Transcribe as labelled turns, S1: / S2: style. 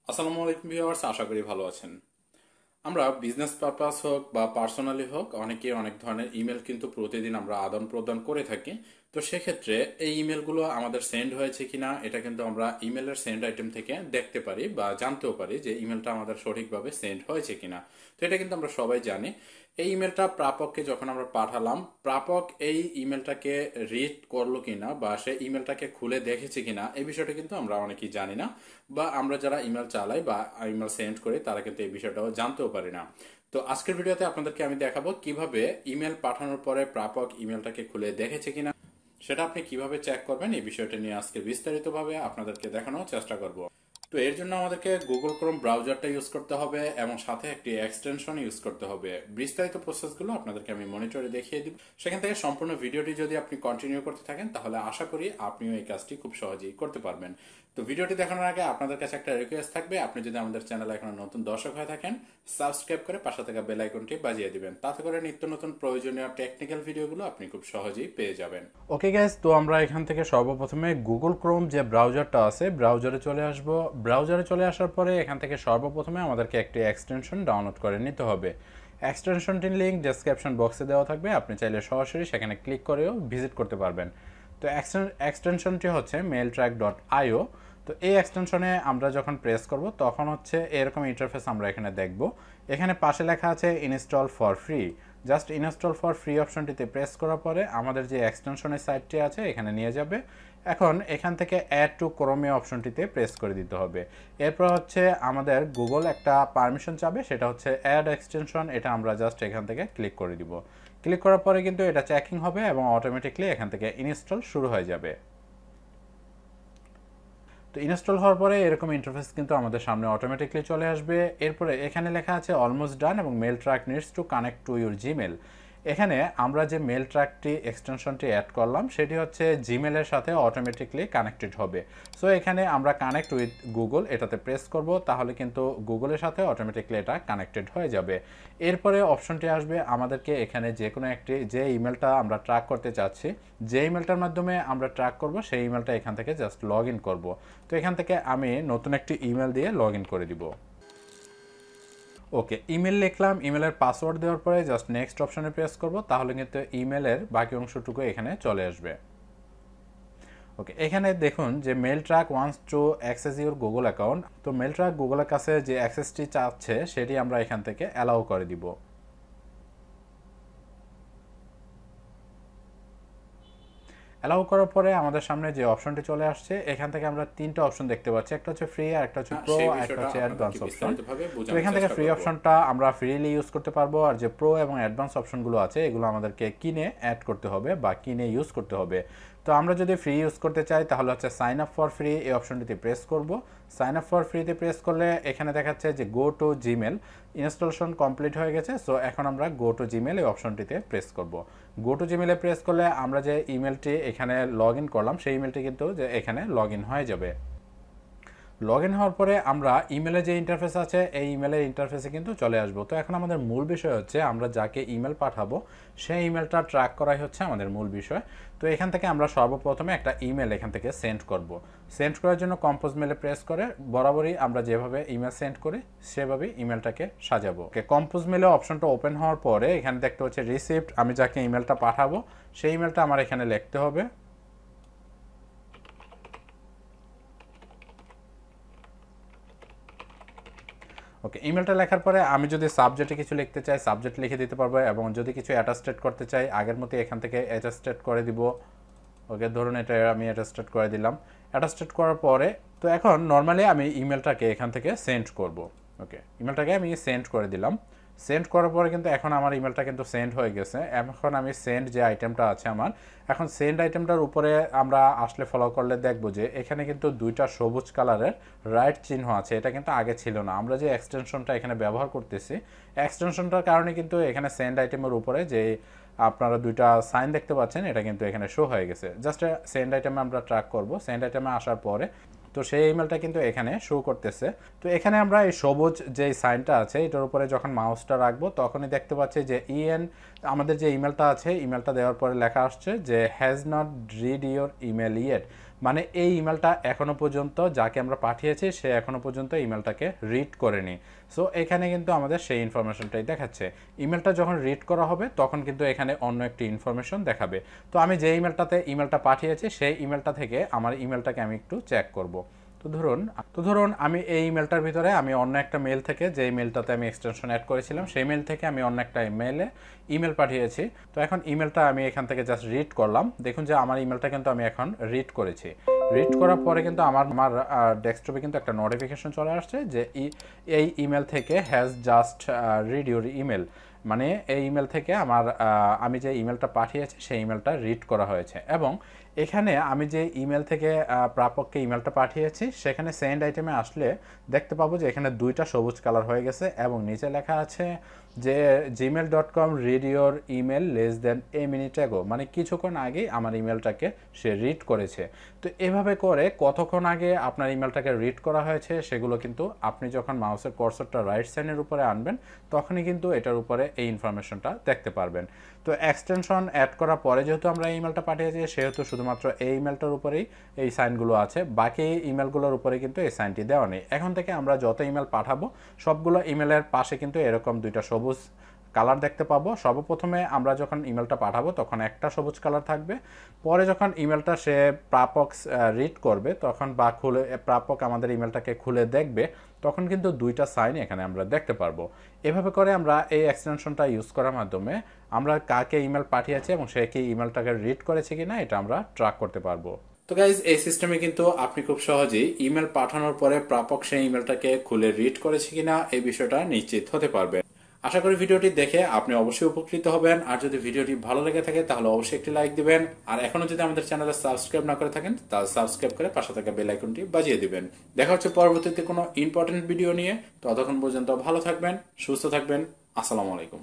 S1: আসসালামু আলাইকুম ভিউয়ার্স, আশা করি ভালো আছেন। আমরা বিজনেস পারপাস হোক বা পার্সোনালি হোক অনেকেই অনেক ধরনের ইমেল কিন্তু প্রতিদিন আমরা আদান প্রদান করে থাকি। তো সেক্ষেত্রে এই ইমেলগুলো আমাদের সেন্ড হয়েছে কিনা এটা কিন্তু আমরা ইমেলের সেন্ড আইটেম থেকে দেখতে পারি বা জানতেও পারি যে ইমেলটা আমাদের সঠিকভাবে সেন্ড হয়েছে কিনা। তো এটা কিন্তু আমরা সবাই জানি। এই ইমেলটা প্রাপককে যখন আমরা পাঠালাম, প্রাপক এই ইমেলটাকে রিড করলো কিনা বা সে ইমেলটাকে খুলে দেখেছে কিনা এই বিষয়টা কিন্তু আমরা অনেকেই জানি না, বা আমরা যারা ইমেল চালাই বা ইমেল সেন্ড করি তারা কিন্তু এই বিষয়টাও জানতেও পারি না। তো আজকের ভিডিওতে আপনাদেরকে আমি দেখাবো কিভাবে ইমেল পাঠানোর পরে প্রাপক ইমেলটাকে খুলে দেখেছে কিনা সেটা আপনি কিভাবে চেক করবেন, এই বিষয়টা নিয়ে আজকে বিস্তারিতভাবে আপনাদেরকে দেখানোর চেষ্টা করব। তো এর জন্য আমাদেরকে গুগল ক্রোম ব্রাউজারটা ইউজ করতে হবে এবং সাথে একটি এক্সটেনশন ইউজ করতে হবে। বিস্তারিত প্রসেসগুলো আপনাদেরকে আমি মনিটরে দেখিয়ে দিব। সেখান থেকে সম্পূর্ণ ভিডিওটি যদি আপনি কন্টিনিউ করতে থাকেন তাহলে আশা করি আপনিও এই কাজটি খুব সহজেই করতে পারবেন। তো ভিডিওটি দেখানোর আগে আপনাদের কাছে একটা রিকোয়েস্ট থাকবে, আপনি যদি আমাদের চ্যানেলে এখনো নতুন দর্শক হয়ে থাকেন সাবস্ক্রাইব করে পাশে থাকা বেল আইকনটি বাজিয়ে দিবেন, তাতে করে নিত্য নতুন প্রয়োজনীয় টেকনিক্যাল ভিডিওগুলো আপনি খুব সহজেই পেয়ে যাবেন। ওকে গাইস, তো আমরা এখান থেকে সর্বপ্রথমে গুগল ক্রোম যে ব্রাউজারটা আছে ব্রাউজারে চলে আসব। ব্রাউজারে চলে আসার পরে এখান থেকে সর্বপ্রথমে আমাদেরকে একটি এক্সটেনশন ডাউনলোড করে নিতে হবে। এক্সটেনশনটির লিঙ্ক ডেসক্রিপশন বক্সে দেওয়া থাকবে, আপনি চাইলে সরাসরি সেখানে ক্লিক করেও ভিজিট করতে পারবেন। তো এক্সটেনশনটি হচ্ছে mailtrack.io। তো এই এক্সটেনশনে আমরা যখন প্রেস করব তখন হচ্ছে এরকম ইন্টারফেস আমরা এখানে দেখব। এখানে পাশে লেখা আছে install for free. Just install for free অপশনটিতে প্রেস করার পরে আমাদের যে এক্সটেনশনের সাইটটি আছে এখানে নিয়ে যাবে। এখন এখান থেকে অ্যাড টু ক্রোমে অপশনটিতে প্রেস করে দিতে হবে। এরপর হচ্ছে আমাদের গুগল একটা পারমিশন চাবে, সেটা হচ্ছে অ্যাড এক্সটেনশন। এটা আমরা জাস্ট এখান থেকে ক্লিক করে দিব। ক্লিক করার পরে কিন্তু এটা চেকিং হবে এবং অটোমেটিকলি এখান থেকে ইনস্টল শুরু হয়ে যাবে। তো ইনস্টল হওয়ার পরে এরকম ইন্টারফেস কিন্তু আমাদের সামনে অটোমেটিকলি চলে আসবে। এরপরে এখানে লেখা আছে অলমোস্ট ডান এবং Mailtrack needs to connect to your Gmail. এখানে আমরা যে মেল ট্র্যাকটি এক্সটেনশনটি অ্যাড করলাম সেটি হচ্ছে জিমেলের সাথে অটোমেটিকলি কানেক্টেড হবে। সো এখানে আমরা কানেক্ট উইথ গুগল এটাতে প্রেস করব, তাহলে কিন্তু গুগলের সাথে অটোমেটিকলি এটা কানেক্টেড হয়ে যাবে। এরপরে অপশনটি আসবে আমাদেরকে এখানে যে কোনো একটি যে ইমেলটা আমরা ট্র্যাক করতে চাচ্ছি, যে ইমেলটার মাধ্যমে আমরা ট্র্যাক করব সেই ইমেলটা এখান থেকে জাস্ট লগ ইন করবো। তো এখান থেকে আমি নতুন একটি ইমেল দিয়ে লগ ইন করে দিব। ওকে, ইমেল লিখলাম। ইমেলের পাসওয়ার্ড দেওয়ার পরে জাস্ট নেক্সট অপশনে প্রেস করব, তাহলে কিন্তু ইমেলের বাকি অংশটুকু এখানে চলে আসবে। ওকে, এখানে দেখুন যে Mailtrack wants to access your Google account. তো মেল ট্র্যাক গুগলের কাছে যে অ্যাক্সেসটি চাচ্ছে সেটি আমরা এখান থেকে অ্যালাউ করে দিব। অ্যালাউ করার পরে আমাদের সামনে যে অপশনটি চলে আসছে এখান থেকে আমরা তিনটা অপশন দেখতে পাচ্ছি, একটা হচ্ছে ফ্রি, আর একটা হচ্ছে প্রো, আর একটা হচ্ছে অ্যাডভান্স অপশন। তো এখান থেকে ফ্রি অপশনটা আমরা ফ্রিলি ইউজ করতে পারবো, আর যে প্রো এবং অ্যাডভান্স অপশনগুলো আছে এগুলো আমাদেরকে কিনে অ্যাড করতে হবে বা কিনে ইউজ করতে হবে। তো আমরা যদি ফ্রি ইউজ করতে চাই তাহলে হচ্ছে সাইন আপ ফর ফ্রি এই অপশনটিতে প্রেস করব। সাইন আপ ফর ফ্রিতে প্রেস করলে এখানে দেখাচ্ছে যে go to Gmail, installation complete হয়ে গেছে। সো এখন আমরা গো টু জিমেল এই অপশনটিতে প্রেস করব। গো টু জিমেলে প্রেস করলে আমরা যে ইমেলটি এখানে লগ ইন করলাম সেই ইমেলটি কিন্তু যে এখানে লগ ইন হয়ে যাবে। লগ ইন হওয়ার পরে আমরা ইমেলে যে ইন্টারফেস আছে এই ইমেলের ইন্টারফেসে কিন্তু চলে আসবো। তো এখন আমাদের মূল বিষয় হচ্ছে আমরা যাকে ইমেল পাঠাবো সেই ইমেলটা ট্র্যাক করাই হচ্ছে আমাদের মূল বিষয়। তো এখান থেকে আমরা সর্বপ্রথমে একটা ইমেল এখান থেকে সেন্ড করব। সেন্ড করার জন্য কম্পোজ মেলে প্রেস করে বরাবরই আমরা যেভাবে ইমেল সেন্ড করি সেভাবেই ইমেলটাকে সাজাবো। কম্পোজ মেলে অপশনটা ওপেন হওয়ার পরে এখানে দেখতে হচ্ছে রিসিপ্ট, আমি যাকে ইমেলটা পাঠাবো সেই ইমেলটা আমার এখানে লিখতে হবে। ওকে, ইমেলটা লেখার পরে আমি যদি সাবজেক্টে কিছু লিখতে চাই সাবজেক্ট লিখে দিতে পারবো, এবং যদি কিছু অ্যাটাস্টেড করতে চাই আগের মতো এখান থেকে অ্যাটাস্টেড করে দিব। ওকে, ধরুন এটা আমি অ্যাটাস্টেড করে দিলাম। অ্যাটাস্টেড করার পরে তো এখন নর্মালি আমি ইমেলটাকে এখান থেকে সেন্ড করব। ওকে, ইমেলটাকে আমি সেন্ড করে দিলাম। সেন্ড করার পরে কিন্তু এখন আমার ইমেলটা কিন্তু সেন্ড হয়ে গেছে। এখন আমি সেন্ড যে আইটেমটা আছে আমার, এখন সেন্ড আইটেমটার উপরে আমরা আসলে ফলো করলে দেখব যে এখানে কিন্তু দুইটা সবুজ কালারের রাইট চিহ্ন আছে। এটা কিন্তু আগে ছিল না। আমরা যে এক্সটেনশনটা এখানে ব্যবহার করতেছি এক্সটেনশনটার কারণে কিন্তু এখানে সেন্ড আইটেমের উপরে যে আপনারা দুইটা সাইন দেখতে পাচ্ছেন এটা কিন্তু এখানে শো হয়ে গেছে। জাস্ট সেন্ড আইটেমে আমরা ট্র্যাক করব। সেন্ড আইটেমে আসার পরে তো সেই ইমেলটা কিন্তু এখানে শো করতেছে। তো এখানে আমরা এই সবুজ যে সাইনটা আছে এটার উপরে যখন মাউসটা রাখবো তখনই দেখতে পাচ্ছি যে আমাদের যে ইমেলটা আছে ইমেলটা দেওয়ার পরে লেখা আসছে যে has not read your email yet, মানে এই ইমেলটা এখনো পর্যন্ত যাকে আমরা পাঠিয়েছি সে এখনো পর্যন্ত ইমেলটাকে রিড করেনি। সো এখানে কিন্তু আমাদের সেই ইনফরমেশনটাই দেখাচ্ছে। ইমেলটা যখন রিড করা হবে তখন কিন্তু এখানে অন্য একটি ইনফরমেশন দেখাবে। তো আমি যে ইমেলটা পাঠিয়েছি সেই ইমেলটা থেকে আমার ইমেলটাকে আমি একটু চেক করব। তো ধরুন আমি এই ইমেলটার ভিতরে আমি অন্য একটা মেল থেকে, যে মেলটাতে আমি এক্সটেনশন অ্যাড করেছিলাম সেই মেল থেকে আমি অন্য একটা ইমেল পাঠিয়েছি। তো এখন ইমেলটা আমি এখান থেকে জাস্ট রিড করলাম। দেখুন যে আমার ইমেলটা কিন্তু আমি এখন রিড করেছি। রিড করার পরে কিন্তু আমার ডেস্কটপে কিন্তু একটা নোটিফিকেশন চলে আসছে যে এই ইমেল থেকে has just read your email, মানে এই ইমেল থেকে আমি যে ইমেলটা পাঠিয়েছি সেই ইমেলটা রিড করা হয়েছে। এবং এখানে আমি যে ইমেল থেকে প্রাপককে ইমেলটা পাঠিয়েছি সেখানে সেন্ড আইটেমে আসলে দেখতে পাবো যে এখানে দুইটা সবুজ কালার হয়ে গেছে এবং নিচে লেখা আছে যে gmail.com read your email less than a minute ago, মানে কিছুক্ষণ আগেই আমার ইমেলটাকে সে রিড করেছে। তো এভাবে করে কতক্ষণ আগে আপনার ইমেলটাকে রিড করা হয়েছে সেগুলো কিন্তু আপনি যখন মাউসের কার্সরটা রাইট সাইডের উপরে আনবেন তখনই কিন্তু এটার উপরে এই ইনফরমেশনটা দেখতে পারবেন। তো এক্সটেনশন অ্যাড করার পরে যেহেতু আমরা ইমেলটা পাঠিয়েছি সেহেতু শুধুমাত্র এই ইমেলটার উপরেই এই সাইনগুলো আছে, বাকি ইমেলগুলোর উপরে কিন্তু এই সাইনটি দেওয়া নেই। এখন থেকে আমরা যত ইমেল পাঠাবো সবগুলো ইমেলের পাশে কিন্তু এরকম দুইটা সবুজ কালার দেখতে পাবো। সর্বপ্রথমে আমরা যখন ইমেলটা পাঠাবো তখন একটা সবুজ কালার থাকবে, পরে যখন ইমেলটা সে প্রাপক রিড করবে তখন বা প্রাপক আমাদের ইমেলটাকে খুলে দেখবে তখন কিন্তু দুইটা সাইন এখানে আমরা দেখতে পারবো। এভাবে করে আমরা এই এক্সটেনশনটা ইউজ করার মাধ্যমে আমরা কাকে ইমেল পাঠিয়েছি এবং সে কি ইমেলটাকে রিড করেছে কিনা এটা আমরা ট্র্যাক করতে পারবো। তো গাইজ এই সিস্টেমে কিন্তু আপনি খুব সহজেই ইমেল পাঠানোর পরে প্রাপক সেই ইমেলটাকে খুলে রিড করেছে কিনা এই বিষয়টা নিশ্চিত হতে পারবেন। আশা করি ভিডিওটি দেখে আপনি অবশ্যই উপকৃত হবেন। আর যদি ভিডিওটি ভালো লেগে থাকে তাহলে অবশ্যই একটি লাইক দিবেন। আর এখনো যদি আমাদের চ্যানেলে সাবস্ক্রাইব না করে থাকেন তাহলে সাবস্ক্রাইব করে পাশে থাকা বেল আইকনটি বাজিয়ে দিবেন। দেখা হচ্ছে পরবর্তীতে কোনো ইম্পর্টেন্ট ভিডিও নিয়ে। ততক্ষণ পর্যন্ত ভালো থাকবেন, সুস্থ থাকবেন। আসসালামু আলাইকুম।